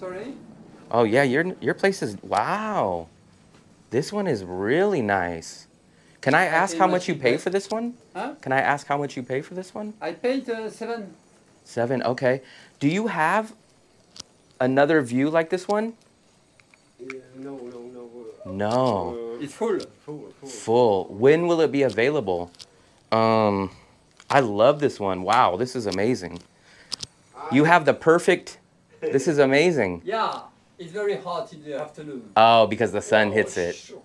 Sorry? Oh yeah, your place is, wow. This one is really nice. Can I ask how much you pay for this one? Huh? Can I ask how much you pay for this one? I paid 7. 7, okay. Do you have another view like this one? No. No. It's full. Full. When will it be available? I love this one. Wow, this is amazing. You have the perfect, this is amazing. Yeah, it's very hot in the afternoon. Oh, because the sun hits it. Sure.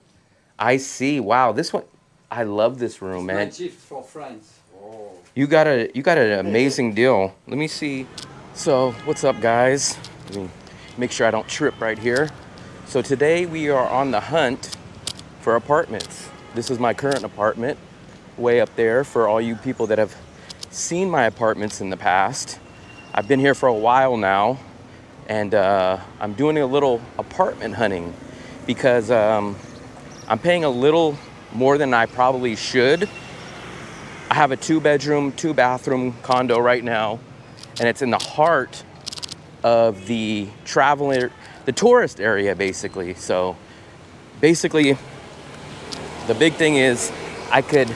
I see. Wow, this one, I love this room, It's man. my gift for friends. Oh. You got an amazing deal. Let me see. So, what's up, guys? Let me make sure I don't trip right here. So today we are on the hunt for apartments. This is my current apartment, way up there for all you people that have seen my apartments in the past. I've been here for a while now, and I'm doing a little apartment hunting because I'm paying a little more than I probably should. I have a 2-bedroom, 2-bathroom condo right now, and it's in the heart of the tourist area, basically. So basically, the big thing is I could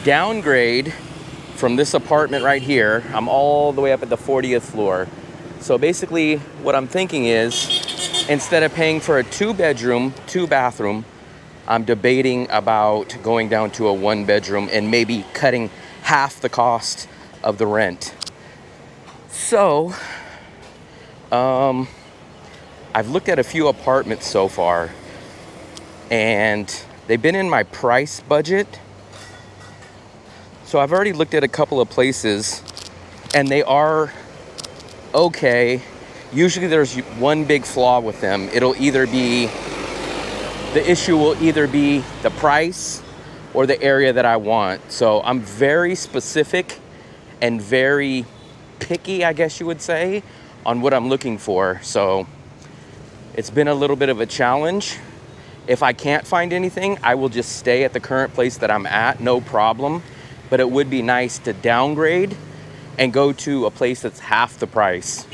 downgrade from this apartment right here. I'm all the way up at the 40th floor. So basically what I'm thinking is, instead of paying for a 2-bedroom, 2-bathroom, I'm debating about going down to a 1-bedroom and maybe cutting half the cost of the rent. So, I've looked at a few apartments so far, and they've been in my price budget. So I've already looked at a couple of places, and they are okay. Usually there's one big flaw with them. The issue will either be the price or the area that I want. So I'm very specific and very picky, I guess you would say, on what I'm looking for. So it's been a little bit of a challenge. If I can't find anything, I will just stay at the current place that I'm at, no problem. But it would be nice to downgrade and go to a place that's half the price.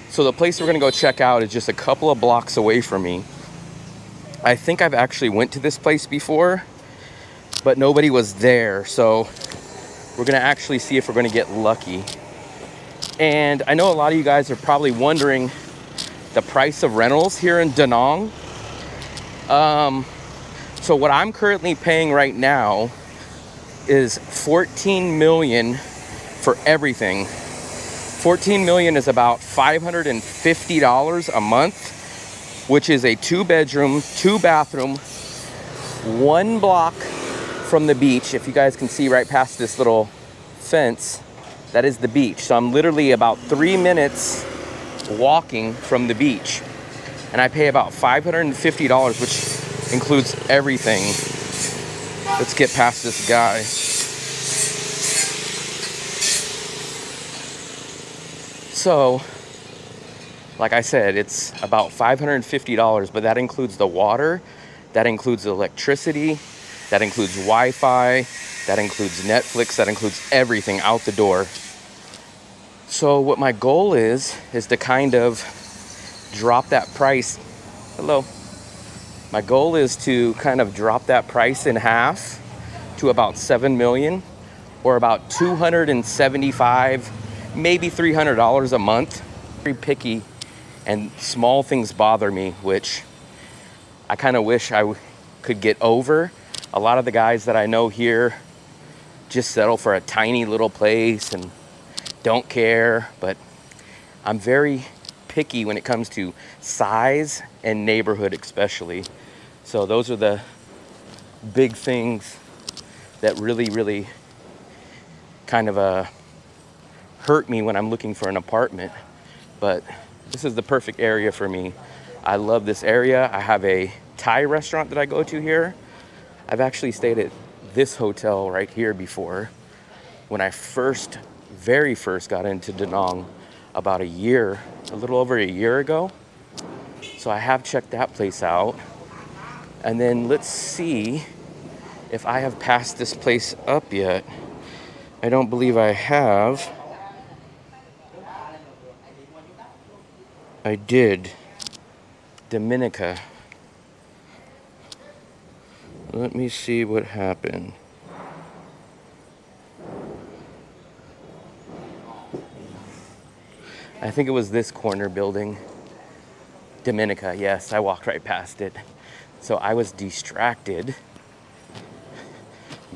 So the place we're gonna go check out is just a couple of blocks away from me. I think I've actually went to this place before, but nobody was there. So we're gonna actually see if we're gonna get lucky. And I know a lot of you guys are probably wondering the price of rentals here in Da Nang. So what I'm currently paying right now is 14 million for everything. 14 million is about $550 a month, which is a 2-bedroom, 2-bathroom, 1 block from the beach. If you guys can see right past this little fence, that is the beach. So I'm literally about 3 minutes walking from the beach, and I pay about $550, which includes everything. Let's get past this guy. So, like I said, it's about $550, but that includes the water, that includes the electricity, that includes Wi-Fi, that includes Netflix, that includes everything out the door. So what my goal is to kind of drop that price. Hello. My goal is to kind of drop that price in half to about 7 million, or about $275, maybe $300 a month. Very picky, and small things bother me, which I kind of wish I could get over. A lot of the guys that I know here just settle for a tiny little place and don't care, but I'm very picky when it comes to size and neighborhood especially. So those are the big things that really kind of hurt me when I'm looking for an apartment. But this is the perfect area for me. I love this area. I have a Thai restaurant that I go to here. I've actually stayed at this hotel right here before when I very first got into Da Nang about a little over a year ago. So I have checked that place out. And then let's see if I have passed this place up yet. I don't believe I have. I did. Dominica. Let me see what happened. I think it was this corner building. Dominica, yes, I walked right past it. So I was distracted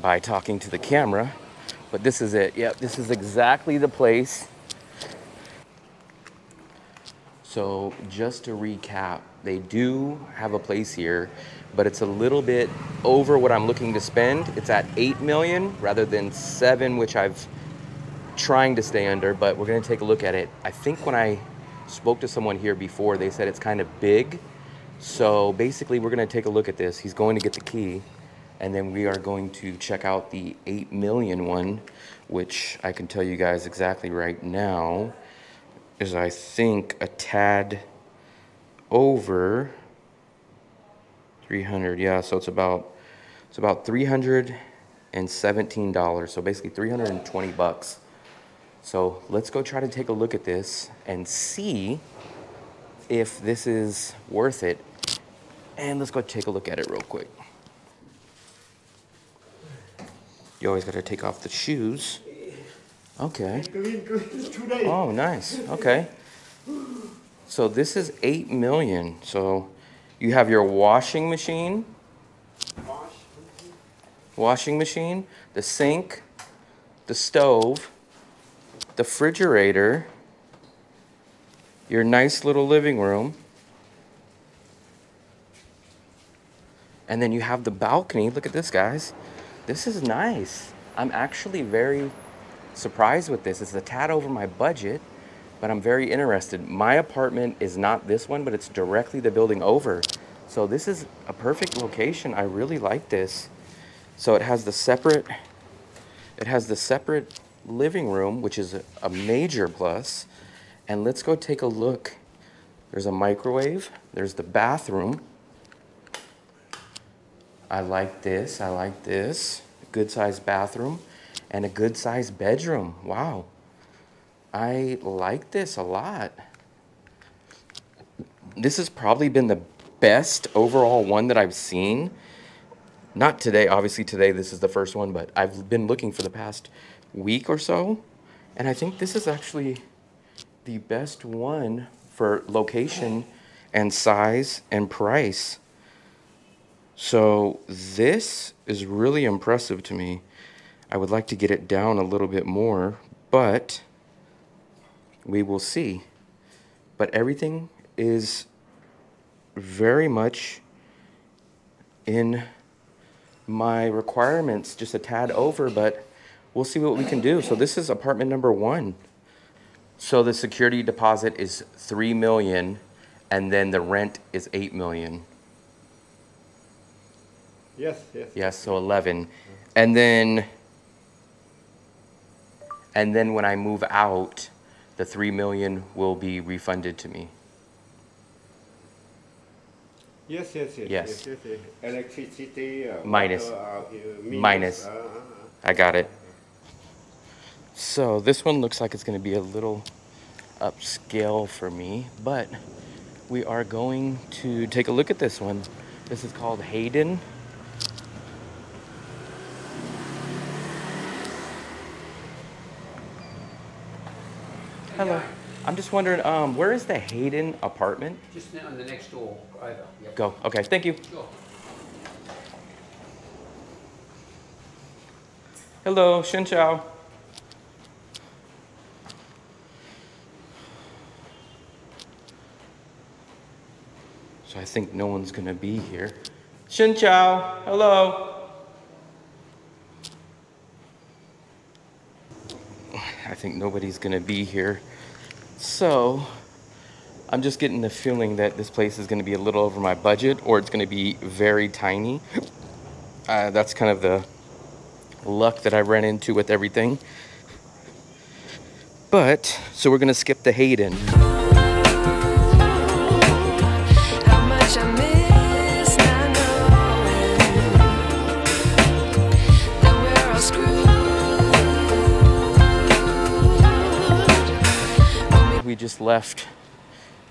by talking to the camera, but this is it. Yep, this is exactly the place. So just to recap, they do have a place here, but it's a little bit over what I'm looking to spend. It's at 8 million rather than 7, which I've trying to stay under, but we're gonna take a look at it. I think when I spoke to someone here before, they said it's kind of big. So basically we're gonna take a look at this. He's going to get the key, and then we are going to check out the 8 million one, which I can tell you guys exactly right now is, I think, a tad over 300. Yeah, so it's about $317. So basically 320 bucks. So let's go try to take a look at this and see if this is worth it. And let's go take a look at it real quick. You always got to take off the shoes. Okay. Oh, nice. Okay. So this is 8 million. So you have your washing machine, the sink, the stove, the refrigerator, your nice little living room, and then you have the balcony. Look at this, guys. This is nice. I'm actually very surprised with this. It's a tad over my budget, but I'm very interested. My apartment is not this one, but it's directly the building over. So this is a perfect location. I really like this. So it has the separate living room, which is a major plus. And let's go take a look. There's a microwave. There's the bathroom. I like this. I like this. A good sized bathroom and a good sized bedroom. Wow. I like this a lot. This has probably been the best overall one that I've seen. Not today, obviously today this is the first one, but I've been looking for the past week or so, and I think this is actually the best one for location and size and price. So this is really impressive to me. I would like to get it down a little bit more, but we will see. But everything is very much in my requirements, just a tad over, but we'll see what we can do. So this is apartment number 1. So the security deposit is 3 million, and then the rent is 8 million. Yes. Yes, so 11. And then when I move out, the 3 million will be refunded to me. Yes. Electricity. Minus. Water, Minus. I got it. So this one looks like it's going to be a little upscale for me, but we are going to take a look at this one. This is called Hayden. Hello. I'm just wondering, where is the Hayden apartment? Just on the next door over. Yep. Go. Okay, thank you. Sure. Hello, Xin Chao. So I think no one's gonna be here. Xin Chao, hello. I think nobody's gonna be here. So I'm just getting the feeling that this place is gonna be a little over my budget, or it's gonna be very tiny. That's kind of the luck that I ran into with everything. But, so we're gonna skip the Hayden. we just left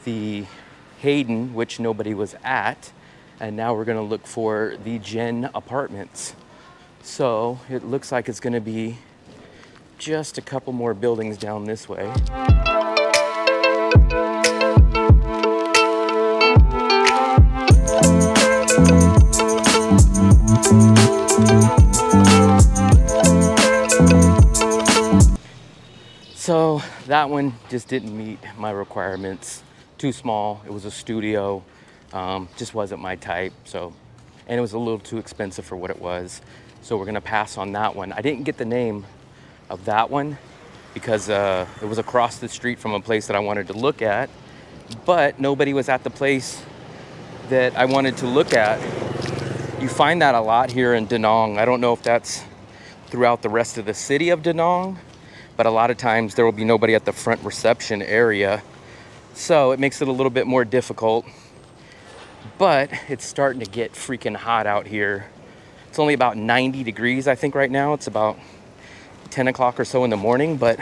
the Hayden, which nobody was at, and now we're gonna look for the Jen Apartments. So it looks like it's gonna be just a couple more buildings down this way. So that one just didn't meet my requirements. Too small, it was a studio, just wasn't my type. So, and it was a little too expensive for what it was. So we're gonna pass on that one. I didn't get the name of that one because it was across the street from a place that I wanted to look at, but nobody was at the place that I wanted to look at. You find that a lot here in Da Nang. I don't know if that's throughout the rest of the city of Da Nang, but a lot of times there will be nobody at the front reception area. So it makes it a little bit more difficult, but it's starting to get freaking hot out here. It's only about 90 degrees, I think right now. It's about 10 o'clock or so in the morning, but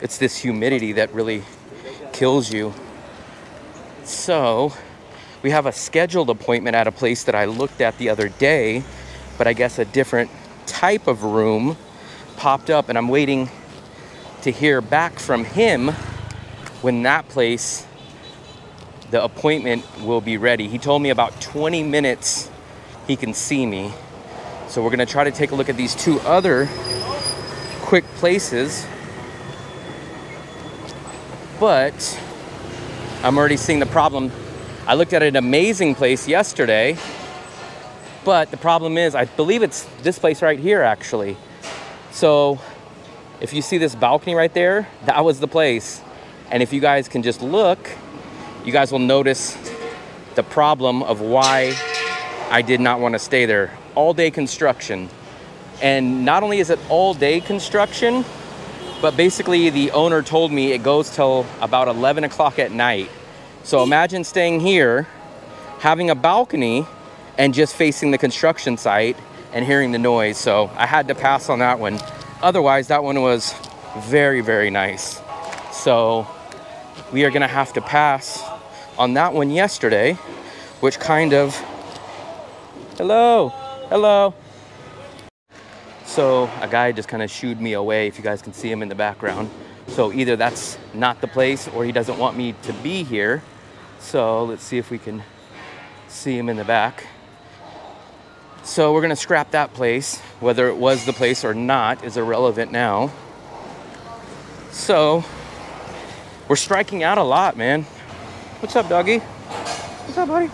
it's this humidity that really kills you. So we have a scheduled appointment at a place that I looked at the other day, but I guess a different type of room popped up, and I'm waiting to hear back from him when that place, the appointment will be ready. He told me about 20 minutes he can see me. So we're gonna try to take a look at these two other quick places, but I'm already seeing the problem. I looked at an amazing place yesterday, but the problem is, I believe it's this place right here actually. So if you see this balcony right there, that was the place. And if you guys can just look, you guys will notice the problem of why I did not want to stay there. All day construction. And not only is it all day construction, but basically the owner told me it goes till about 11 o'clock at night. So imagine staying here, having a balcony, and just facing the construction site and hearing the noise. So I had to pass on that one. Otherwise, that one was very, very nice. So we are gonna have to pass on that one yesterday, which kind of, hello, hello. So a guy just kind of shooed me away, if you guys can see him in the background. So either that's not the place or he doesn't want me to be here. So let's see if we can see him in the back. So we're gonna scrap that place. Whether it was the place or not is irrelevant now. So we're striking out a lot, man. What's up, doggy? What's up, buddy?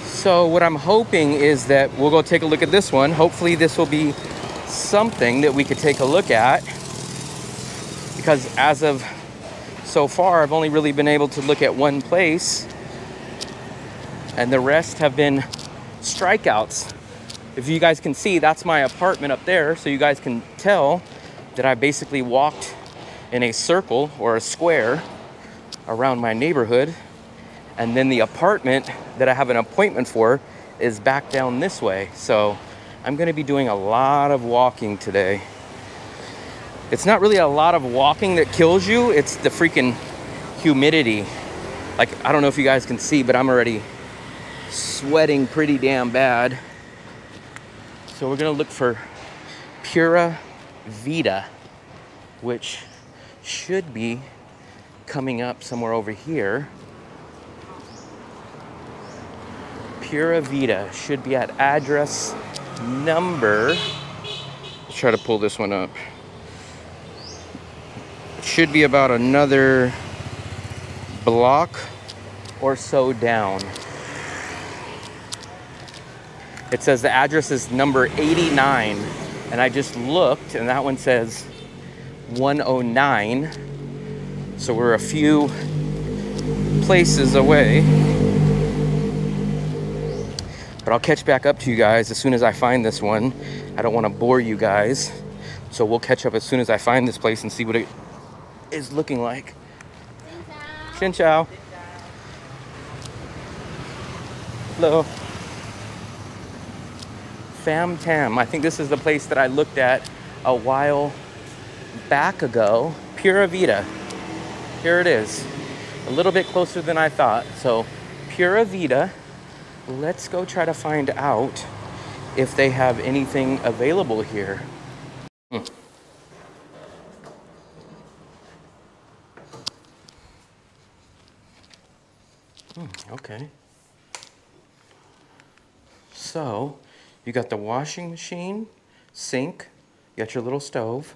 So what I'm hoping is that we'll go take a look at this one. Hopefully this will be something that we could take a look at, because as of so far, I've only really been able to look at one place, and the rest have been strikeouts. If you guys can see, that's my apartment up there, so you guys can tell that I basically walked in a circle or a square around my neighborhood. And then the apartment that I have an appointment for is back down this way. So I'm gonna be doing a lot of walking today. It's not really a lot of walking that kills you, it's the freaking humidity. Like, I don't know if you guys can see, but I'm already sweating pretty damn bad. So we're gonna look for Pura Vida, which should be coming up somewhere over here. Pura Vida should be at address number, let's try to pull this one up. It should be about another block or so down. It says the address is number 89, and I just looked and that one says 109. So we're a few places away. But I'll catch back up to you guys as soon as I find this one. I don't want to bore you guys. So we'll catch up as soon as I find this place and see what it is looking like. Xin chào. Hello. Pham Tam. I think this is the place that I looked at a while back ago. Pura Vida. Here it is. A little bit closer than I thought. So Pura Vida. Let's go try to find out if they have anything available here. Okay. So, you got the washing machine, sink, you got your little stove,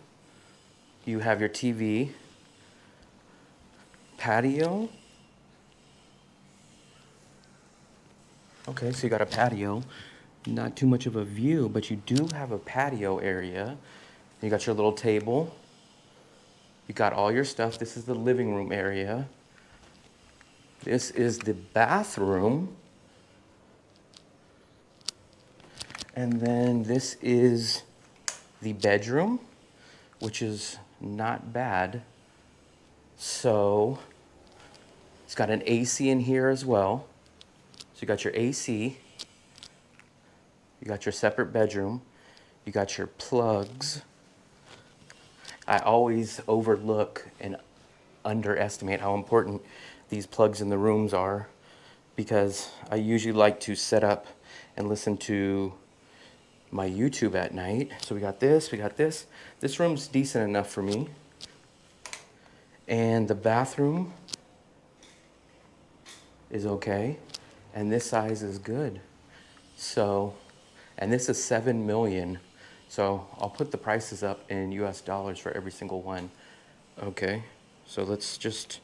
you have your TV, patio. Okay, so you got a patio. Not too much of a view, but you do have a patio area. You got your little table. You got all your stuff. This is the living room area. This is the bathroom. And then this is the bedroom, which is not bad. So it's got an AC in here as well. So you got your AC, you got your separate bedroom, you got your plugs. I always overlook and underestimate how important these plugs in the rooms are, because I usually like to set up and listen to my YouTube at night. So we got this, we got this. This room's decent enough for me. And the bathroom is okay. And this size is good. So, and this is 7 million. So I'll put the prices up in US dollars for every single one. Okay, so let's just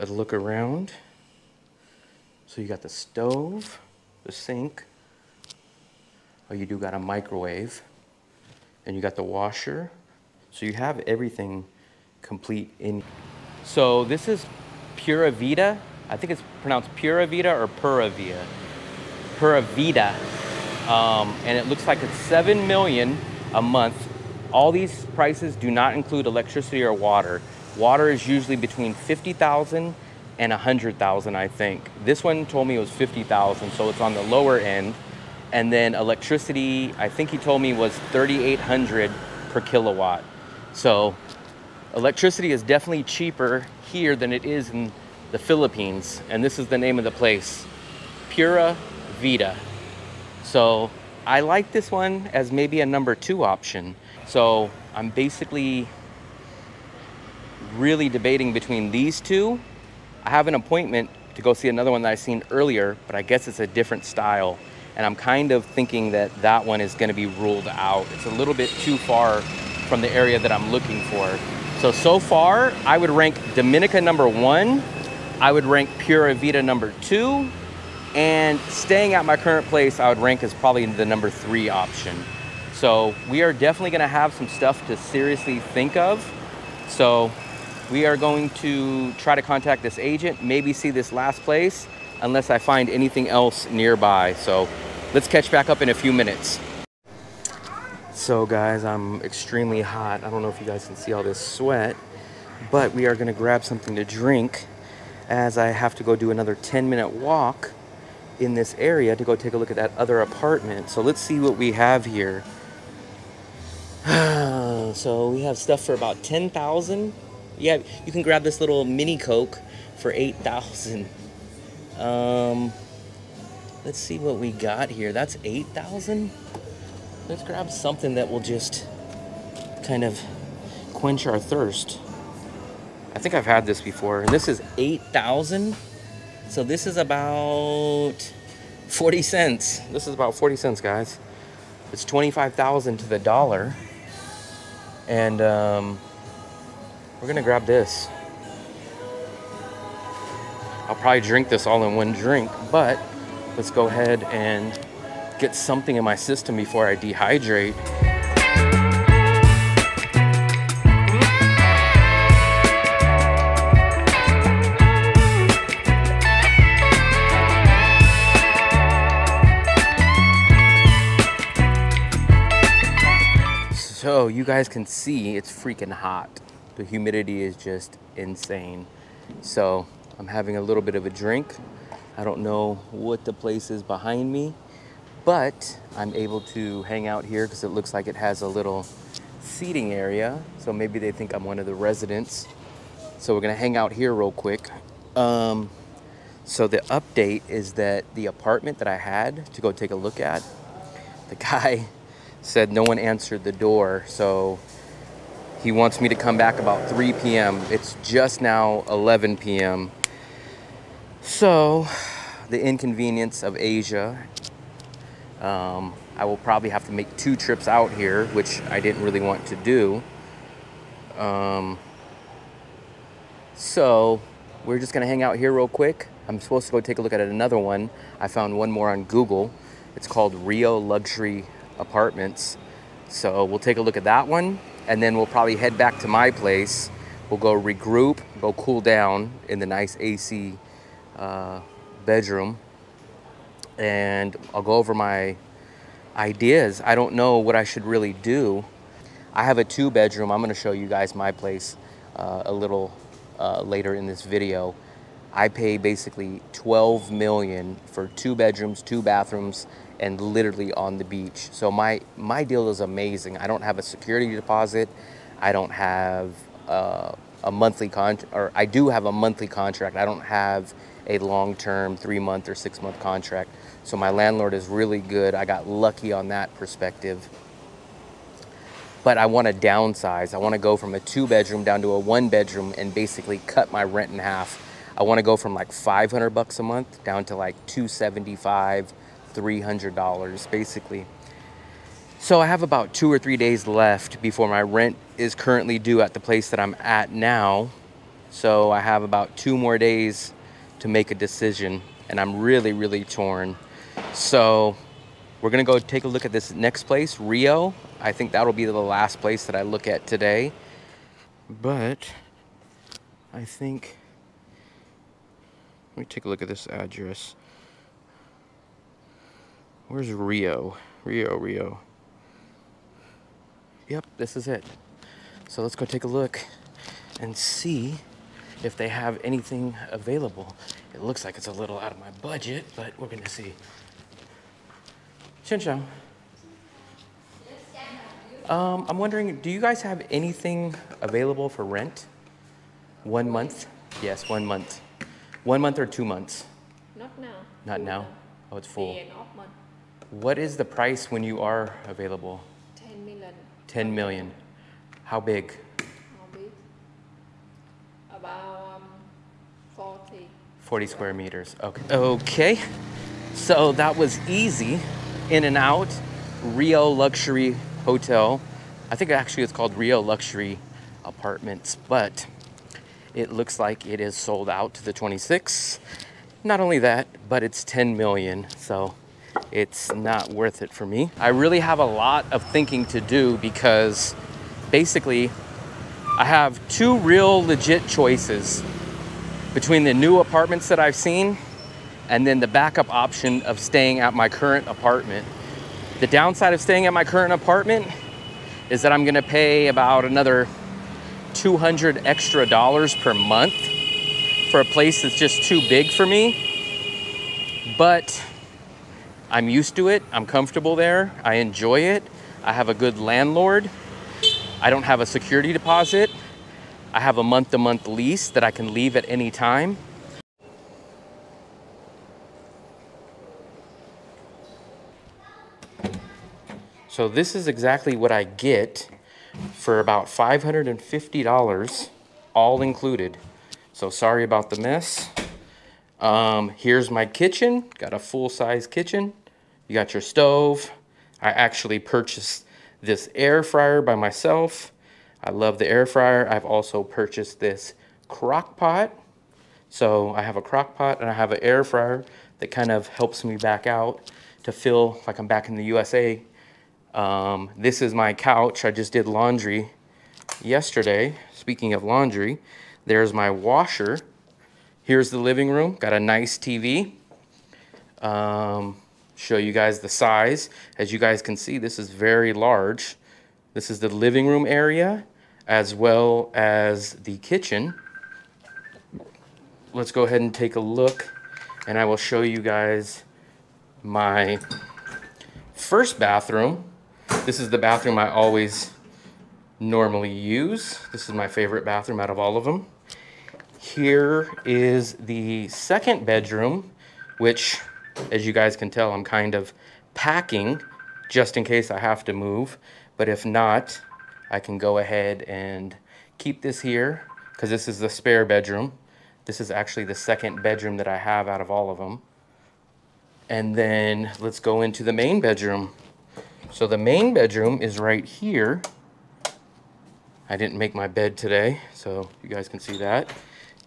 look around. So you got the stove, the sink. Oh, you do got a microwave. And you got the washer. So you have everything complete in. So this is Pura Vida. I think it's pronounced Pura Vida or Pura Vida. Pura Vida. And it looks like it's 7 million a month. All these prices do not include electricity or water. Water is usually between 50,000 and 100,000, I think. This one told me it was 50,000, so it's on the lower end. And then electricity, I think he told me was 3,800 per kilowatt. So electricity is definitely cheaper here than it is in the Philippines. And this is the name of the place, Pura Vida. So I like this one as maybe a number 2 option. So I'm basically really debating between these two. I have an appointment to go see another one that I seen earlier, but I guess it's a different style. And I'm kind of thinking that that one is gonna be ruled out. It's a little bit too far from the area that I'm looking for. So far, I would rank Dominica number 1. I would rank Pura Vida number 2. And staying at my current place, I would rank as probably the number 3 option. So we are definitely gonna have some stuff to seriously think of. So we are going to try to contact this agent, maybe see this last place, unless I find anything else nearby. So let's catch back up in a few minutes. So guys, I'm extremely hot. I don't know if you guys can see all this sweat, but we are gonna grab something to drink as I have to go do another 10-minute walk in this area to go take a look at that other apartment. So let's see what we have here. So we have stuff for about 10,000. Yeah, you can grab this little mini Coke for 8,000. Let's see what we got here. That's 8,000. Let's grab something that will just kind of quench our thirst. I think I've had this before, and this is 8,000. So this is about 40 cents. This is about 40 cents, guys. It's 25,000 to the dollar. And we're gonna grab this. I'll probably drink this all in one drink, but let's go ahead and get something in my system before I dehydrate. So you guys can see it's freaking hot. The humidity is just insane. So I'm having a little bit of a drink. I don't know what the place is behind me, but I'm able to hang out here because it looks like it has a little seating area, so maybe they think I'm one of the residents. So we're gonna hang out here real quick. So the update is that the apartment that I had to go take a look at, the guy said no one answered the door, so he wants me to come back about 3 p.m. It's just now 11 p.m. So the inconvenience of Asia, I will probably have to make 2 trips out here, which I didn't really want to do. So we're just gonna hang out here real quick. I'm supposed to go take a look at another one. I found one more on Google. It's called Rio Luxury Apartments. So we'll take a look at that one, and then we'll probably head back to my place. We'll go regroup, go cool down in the nice AC bedroom, and I'll go over my ideas. I don't know what I should really do. I have a 2-bedroom. I'm gonna show you guys my place a little later in this video. I pay basically $12 million for 2 bedrooms, 2 bathrooms, and literally on the beach. So my deal is amazing. I don't have a security deposit. I don't have a monthly contract, or I do have a monthly contract. I don't have a long-term 3-month or 6-month contract. So my landlord is really good. I got lucky on that perspective. But I want to downsize. I want to go from a 2-bedroom down to a 1-bedroom and basically cut my rent in half. I want to go from like $500 a month down to like $275, $300 basically. So I have about 2 or 3 days left before my rent is currently due at the place that I'm at now. So I have about 2 more days to make a decision, and I'm really, really torn. So we're gonna go take a look at this next place, Rio. I think that'll be the last place that I look at today. But I think, let me take a look at this address. Where's Rio? Rio. Yep, this is it. So let's go take a look and see if they have anything available. It looks like it's a little out of my budget, but we're gonna see. Xinshan. I'm wondering, do you guys have anything available for rent? 1 month? Yes, 1 month. 1 month or 2 months? Not now. Not now? Oh, it's full. The end of month. What is the price when you are available? 10 million. 10 million. How big? How big? About 40. 40 square meters. Okay. Okay. So that was easy. In and out. Rio Luxury Hotel. I think actually it's called Rio Luxury Apartments, but it looks like it is sold out to the 26th. Not only that, but it's 10 million. So it's not worth it for me. I really have a lot of thinking to do because basically I have 2 real legit choices between the new apartments that I've seen and then the backup option of staying at my current apartment. The downside of staying at my current apartment is that I'm gonna pay about another $200 extra per month for a place that's just too big for me. But I'm used to it, I'm comfortable there, I enjoy it. I have a good landlord. I don't have a security deposit. I have a month-to-month lease that I can leave at any time. So this is exactly what I get for about $550, all included. So sorry about the mess. Here's my kitchen, got a full-size kitchen. You got your stove. I actually purchased this air fryer by myself. I love the air fryer. I've also purchased this crock pot. So I have a crock pot and I have an air fryer that kind of helps me back out to feel like I'm back in the USA. This is my couch. I just did laundry yesterday. Speaking of laundry, there's my washer. Here's the living room. Got a nice TV. Show you guys the size. As you guys can see, this is very large. This is the living room area as well as the kitchen. Let's go ahead and take a look and I will show you guys my first bathroom. This is the bathroom I always normally use. This is my favorite bathroom out of all of them. Here is the second bedroom, which, as you guys can tell, I'm kind of packing just in case I have to move. But if not, I can go ahead and keep this here because this is the spare bedroom. This is actually the second bedroom that I have out of all of them. And then let's go into the main bedroom. So the main bedroom is right here. I didn't make my bed today, so you guys can see that.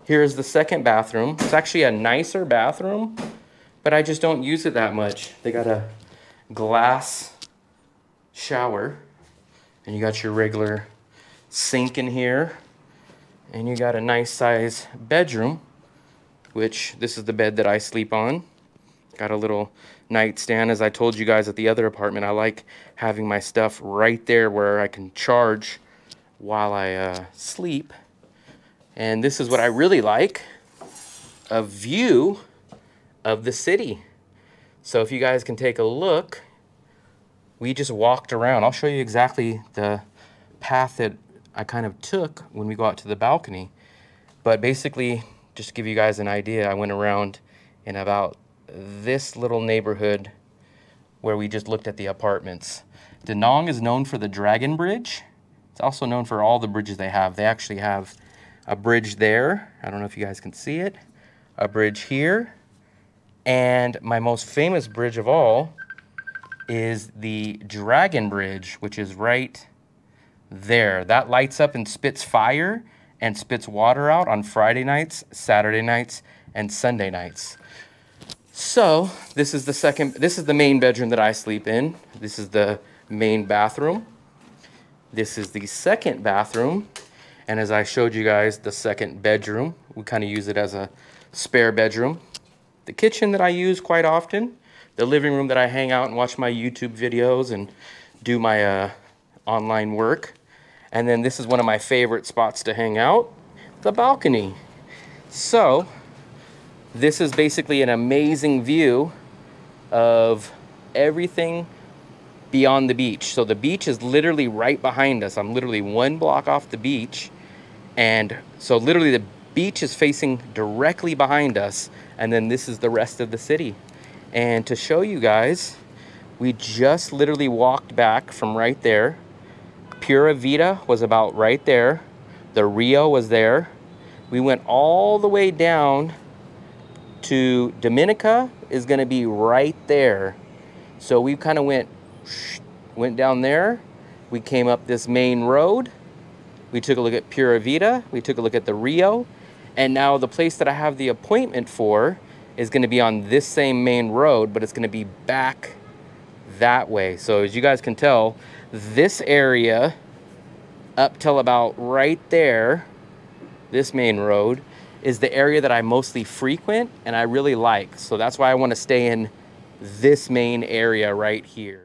Here's the second bathroom. It's actually a nicer bathroom, but I just don't use it that much. They got a glass shower, and you got your regular sink in here, and you got a nice size bedroom, which this is the bed that I sleep on. Got a little nightstand. As I told you guys at the other apartment, I like having my stuff right there where I can charge while I sleep. And this is what I really like, a view of the city. So if you guys can take a look, we just walked around. I'll show you exactly the path that I kind of took when we go out to the balcony. But basically, just to give you guys an idea, I went around in about this little neighborhood where we just looked at the apartments. Da Nang is known for the Dragon Bridge. It's also known for all the bridges they have. They actually have a bridge there. I don't know if you guys can see it. A bridge here. And my most famous bridge of all is the Dragon Bridge, which is right there. That lights up and spits fire and spits water out on Friday nights, Saturday nights, and Sunday nights. So this is the main bedroom that I sleep in. This is the main bathroom. This is the second bathroom. And as I showed you guys, the second bedroom, we kind of use it as a spare bedroom. The kitchen that I use quite often. The living room that I hang out and watch my YouTube videos and do my online work. And then this is one of my favorite spots to hang out, the balcony. So this is basically an amazing view of everything beyond the beach. So the beach is literally right behind us. I'm literally 1 block off the beach. And so literally the beach is facing directly behind us. And then this is the rest of the city. And to show you guys, we just literally walked back from right there. Pura Vida was about right there. The Rio was there. We went all the way down to Dominica is going to be right there. So we kind of went down there. We came up this main road. We took a look at Pura Vida. We took a look at the Rio. And now the place that I have the appointment for is going to be on this same main road, but it's going to be back that way. So as you guys can tell, this area up till about right there, this main road, is the area that I mostly frequent and I really like. So that's why I want to stay in this main area right here.